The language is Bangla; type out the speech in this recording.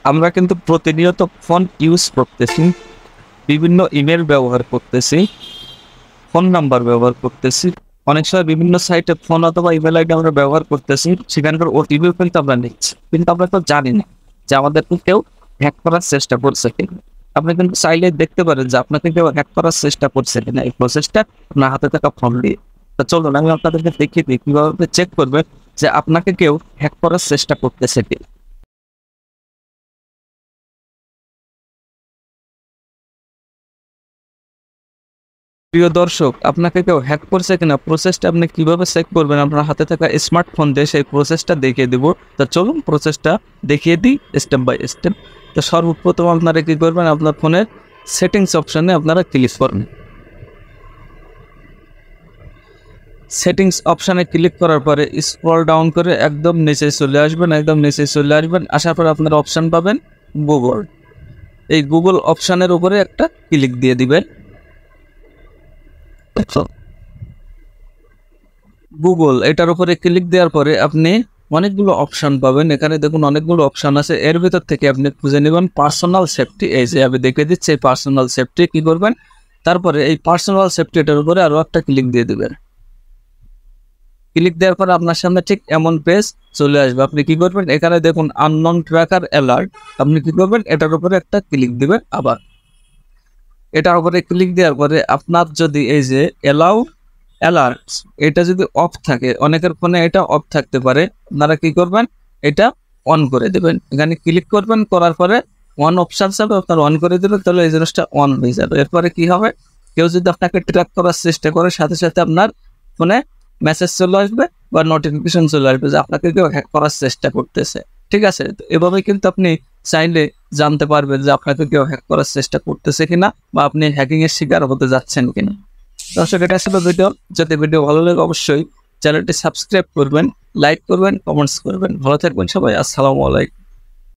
আমরা কিন্তু প্রতিনিয়ত ফোন ইউজ করতেছি, বিভিন্ন ইমেল ব্যবহার করতেছি, ফোন নাম্বার ব্যবহার করতেছি, অনেক সময় বিভিন্ন সাইটে ফোন অথবা ইমেল আইডি আমরা ব্যবহার করতেছি, সেখানকার ওটিপি কিন্তু আমরা নিচ্ছি, কিন্তু আমরা তো জানি না যে আমাদের কেউ হ্যাক করার চেষ্টা করছে কিনা। আপনি কিন্তু চাইলে দেখতে পারেন যে আপনাকে কেউ হ্যাক করার চেষ্টা করছে কিনা এই প্রসেসটা আপনার হাতে থাকা ফোন দিয়ে। তো চলুন আমি আপনাদেরকে দেখিয়ে দিই কিভাবে চেক করবেন যে আপনাকে কেউ হ্যাক করার চেষ্টা করতেছে কিনা। প্রিয় দর্শক, আপনাকে কেউ হ্যাক করছে কিনা প্রসেসটা আপনি কিভাবে চেক করবেন আপনার হাতে থাকা স্মার্টফোন দিয়ে, সেই প্রসেসটা দেখিয়ে দিব। তো চলুন প্রসেসটা দেখিয়ে দিই স্টেপ বাই স্টেপ। তো সর্বপ্রথম আপনারা কি করবেন, আপনার ফোনের সেটিংস অপশনে আপনারা ক্লিক করবেন। সেটিংস অপশানে ক্লিক করার পরে স্ক্রল ডাউন করে একদম নিচে চলে আসবেন, আসার পর আপনারা অপশান পাবেন গুগল। এই গুগল অপশানের উপরে একটা ক্লিক দিয়ে দিবেন। গুগল এটার উপরে ক্লিক দেওয়ার পরে আপনি অনেকগুলো অপশান পাবেন। এখানে দেখুন অনেকগুলো অপশান আছে, এর ভিতর থেকে আপনি খুঁজে নেবেন পার্সোনাল সেফটি। এই যে আমি দেখে দিচ্ছি এই পার্সোনাল সেফটি কি করবেন, তারপরে এই পার্সোনাল সেফটি এটার উপরে আরো একটা ক্লিক দিয়ে দিবেন। ক্লিক দেওয়ার পর আপনার সামনে ঠিক এমন পেজ চলে আসবে। আপনি কি করবেন, এখানে দেখুন আননোন ট্র্যাকার অ্যালার্ট, আপনি কি করবেন এটার উপরে একটা ক্লিক দিবেন। আবার এটার উপরে ক্লিক দেওয়ার পরে আপনার যদি এই যে এলাউ অ্যালার্ট এটা যদি অফ থাকে, অনেকের ফোনে এটা অফ থাকতে পারে, আপনারা কি করবেন এটা অন করে দেবেন। এখানে ক্লিক করবেন, করার পরে অন অপশন যাবে, আপনার অন করে দেবেন, তাহলে এই জিনিসটা অন হয়ে যাবে। এরপরে কি হবে, কেউ যদি আপনাকে ট্র্যাক করার চেষ্টা করে সাথে সাথে আপনার ফোনে মেসেজ চলে আসবে বা নোটিফিকেশন চলে আসবে যে আপনাকে কেউ হ্যাক করার চেষ্টা করতেছে। ঠিক আছে, তো এভাবে কিন্তু আপনি চাইলে জানতে পারবেন যে আপনাকে কেউ হ্যাক করার চেষ্টা করতেছে কিনা বা আপনি হ্যাকিং এর শিকার হতে যাচ্ছেন কিনা। দর্শক, এটা ছিল ভিডিও। যদি ভিডিও ভালো লাগে অবশ্যই চ্যানেলটি সাবস্ক্রাইব করবেন, লাইক করবেন, কমেন্টস করবেন। ভালো থাকবেন সবাই, আসসালামু আলাইকুম।